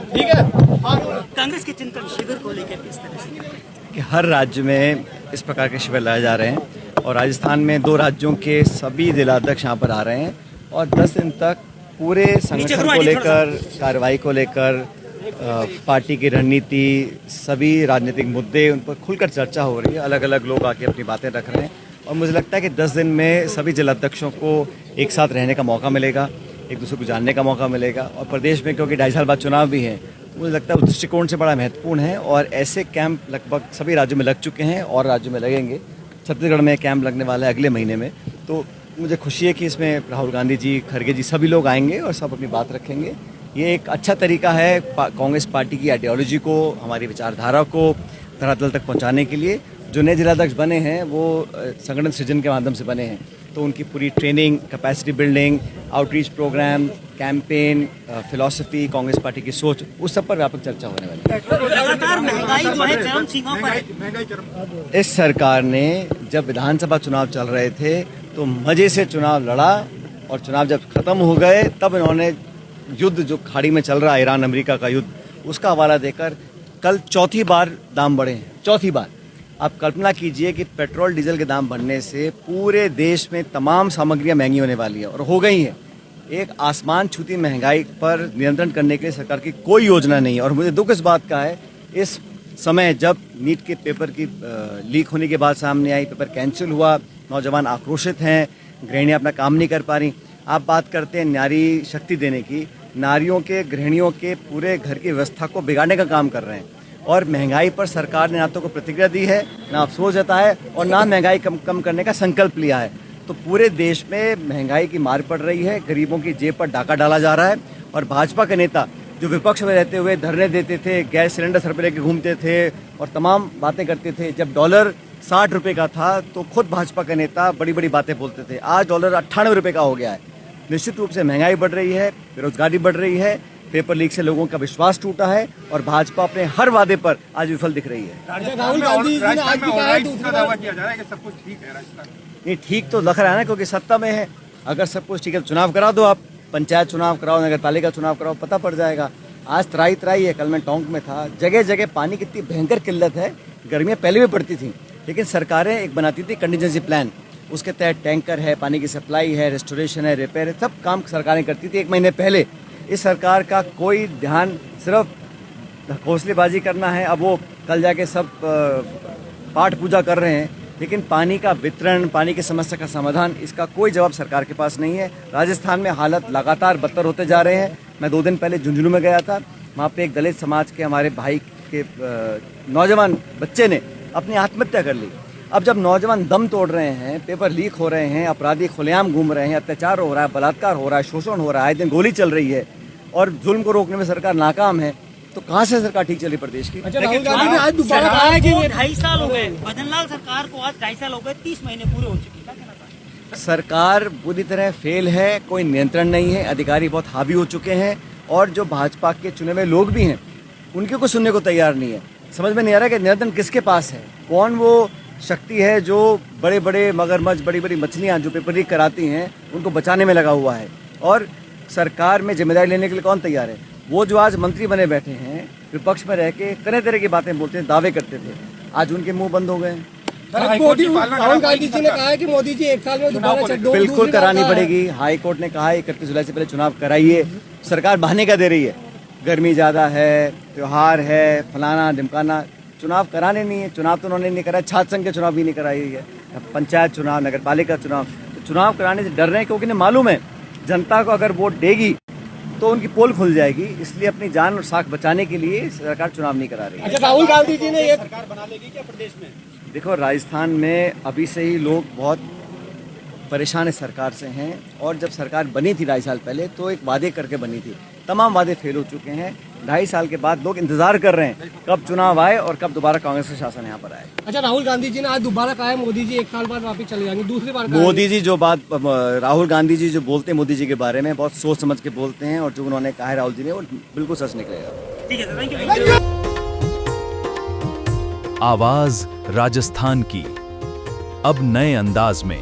ठीक है। कांग्रेस के चिंतन शिविर को लेकर किस तरह से कि हर राज्य में इस प्रकार के शिविर लगाए जा रहे हैं और राजस्थान में 2 राज्यों के सभी जिलाध्यक्ष यहाँ पर आ रहे हैं और 10 दिन तक पूरे संगठन को लेकर, कार्रवाई को लेकर, पार्टी की रणनीति, सभी राजनीतिक मुद्दे उन पर खुलकर चर्चा हो रही है। अलग अलग लोग आके अपनी बातें रख रहे हैं और मुझे लगता है कि 10 दिन में सभी जिलाध्यक्षों को एक साथ रहने का मौका मिलेगा, एक दूसरे को जानने का मौका मिलेगा और प्रदेश में क्योंकि 2.5 साल बाद चुनाव भी है, मुझे लगता है उस दृष्टिकोण से बड़ा महत्वपूर्ण है और ऐसे कैंप लगभग सभी राज्यों में लग चुके हैं और राज्यों में लगेंगे। छत्तीसगढ़ में कैंप लगने वाला है अगले महीने में, तो मुझे खुशी है कि इसमें राहुल गांधी जी, खड़गे जी सभी लोग आएंगे और सब अपनी बात रखेंगे। ये एक अच्छा तरीका है कांग्रेस पार्टी की आइडियोलॉजी को, हमारी विचारधारा को धरातल तक पहुंचाने के लिए। जो नए जिलाध्यक्ष बने हैं वो संगठन सृजन के माध्यम से बने हैं, तो उनकी पूरी training, capacity building, outreach programme, campaign, philosophy, Congress party की सोच, उस सब पर व्यापक चर्चा होने वाली है। लगातार महंगाई जो है चरम सीमा पर है। इस सरकार ने जब विधानसभा चुनाव चल रहे थे तो मजे से चुनाव लड़ा और चुनाव जब खत्म हो गए तब इन्होंने युद्ध जो खाड़ी में चल रहा है, ईरान अमेरिका का युद्ध, उसका हवाला देकर कल चौथी बार दाम बढ़े हैं, चौथी बार। आप कल्पना कीजिए कि पेट्रोल डीजल के दाम बढ़ने से पूरे देश में तमाम सामग्रियां महंगी होने वाली है और हो गई हैं। एक आसमान छूती महंगाई पर नियंत्रण करने के लिए सरकार की कोई योजना नहीं है और मुझे दुख इस बात का है, इस समय जब नीट के पेपर की लीक होने के बाद सामने आई, पेपर कैंसिल हुआ, नौजवान आक्रोशित हैं, गृहिणियाँ अपना काम नहीं कर पा रही। आप बात करते हैं नारी शक्ति देने की, नारियों के, गृहिणियों के पूरे घर की व्यवस्था को बिगाड़ने का काम कर रहे हैं और महंगाई पर सरकार ने ना तो कोई प्रतिक्रिया दी है, ना अफसोस जताया है और ना महंगाई कम करने का संकल्प लिया है। तो पूरे देश में महंगाई की मार पड़ रही है, गरीबों की जेब पर डाका डाला जा रहा है और भाजपा के नेता जो विपक्ष में रहते हुए धरने देते थे, गैस सिलेंडर सर पर लेके घूमते थे और तमाम बातें करते थे, जब डॉलर 60 रुपये का था तो खुद भाजपा के नेता बड़ी बड़ी बातें बोलते थे। आज डॉलर 98 रुपये का हो गया है। निश्चित रूप से महंगाई बढ़ रही है, बेरोजगारी बढ़ रही है, पेपर लीक से लोगों का विश्वास टूटा है और भाजपा अपने हर वादे पर आज विफल दिख रही है। राहुल गांधी जी ने आज भी कहा है दूसरा दावा किया जा रहा है कि सब कुछ ठीक है राजस्थान। नहीं, ठीक तो लग रहा है ना, क्योंकि सत्ता में है। अगर सब कुछ ठीक है तो चुनाव करा दो, आप पंचायत चुनाव कराओ, नगर पालिका चुनाव कराओ, पता पड़ जाएगा। आज तराई है, कल मैं टोंक में था, जगह जगह पानी की इतनी भयंकर किल्लत है। गर्मियाँ पहले भी पड़ती थी लेकिन सरकारें एक बनाती थी कंटीजेंसी प्लान, उसके तहत टैंकर है, पानी की सप्लाई है, रेस्टोरेशन है, रिपेयर है, सब काम सरकारें करती थी 1 महीने पहले। इस सरकार का कोई ध्यान, सिर्फ हौसलेबाजी करना है। अब वो कल जाके सब पाठ पूजा कर रहे हैं लेकिन पानी का वितरण, पानी की समस्या का समाधान, इसका कोई जवाब सरकार के पास नहीं है। राजस्थान में हालत लगातार बदतर होते जा रहे हैं। मैं 2 दिन पहले झुंझुनू में गया था, वहाँ पे एक दलित समाज के हमारे भाई के नौजवान बच्चे ने अपनी आत्महत्या कर ली। अब जब नौजवान दम तोड़ रहे हैं, पेपर लीक हो रहे हैं, अपराधी खुलेआम घूम रहे हैं, अत्याचार हो रहा है, बलात्कार हो रहा है, शोषण हो रहा है, दिन गोली चल रही है और जुल्म को रोकने में सरकार नाकाम है, तो कहाँ से सरकार ठीक चली प्रदेश की? अच्छा, राहुल गांधी ने आज दोबारा कहा है कि 2.5 साल हो गए भजनलाल सरकार को, आज 2.5 साल हो गए, 30 महीने पूरे हो चुके। क्या कहना चाहते हैं? सरकार पूरी तरह फेल है, कोई नियंत्रण नहीं है, अधिकारी बहुत हावी हो चुके हैं और जो भाजपा के चुने हुए लोग भी हैं उनके को सुनने को तैयार नहीं है। समझ में नहीं आ रहा कि नियंत्रण किसके पास है, कौन वो शक्ति है जो बड़े बड़े मगरमच्छ, बड़ी बड़ी मछलियाँ जो पेपर लीक कराती हैं उनको बचाने में लगा हुआ है और सरकार में जिम्मेदारी लेने के लिए कौन तैयार है? वो जो आज मंत्री बने बैठे हैं, विपक्ष में रह के तरह तरह की बातें बोलते हैं, दावे करते थे, आज उनके मुंह बंद हो गए हैं। राहुल गांधी जी ने कहा है कि मोदी जी 1 साल में दोबारा बिल्कुल करानी पड़ेगी। हाई कोर्ट ने कहा है 31 जुलाई से पहले चुनाव कराइए। सरकार बहाने का दे रही है, गर्मी ज़्यादा है, त्योहार है, फलाना ढिमकाना, चुनाव कराने नहीं है। चुनाव तो उन्होंने नहीं कराया, छात्र संघ के चुनाव भी नहीं कराई है, पंचायत चुनाव, नगर पालिका चुनाव। तो चुनाव कराने से डर रहे हैं क्योंकि उन्हें मालूम है जनता को अगर वोट देगी तो उनकी पोल खुल जाएगी, इसलिए अपनी जान और साख बचाने के लिए सरकार चुनाव नहीं करा रही है। अच्छा, राहुल गांधी जी ने ये सरकार बना लेगी क्या प्रदेश में? देखो, राजस्थान में अभी से ही लोग बहुत परेशान है सरकार से हैं और जब सरकार बनी थी 2.5 साल पहले तो एक वादे करके बनी थी, तमाम वादे फेल हो चुके हैं। 2.5 साल के बाद लोग इंतजार कर रहे हैं कब चुनाव आए और कब दोबारा कांग्रेस का शासन यहाँ पर आए। अच्छा, राहुल गांधी जी ने आज दोबारा कहा है मोदी जी 1 साल बाद वापस चले जाएंगे, दूसरी बार मोदी जी जो बात, राहुल गांधी जी जो बोलते हैं मोदी जी के बारे में बहुत सोच समझ के बोलते हैं और जो उन्होंने कहा है राहुल जी ने वो बिल्कुल सच निकलेगा। ठीक है, थैंक यू। आवाज राजस्थान की अब नए अंदाज में।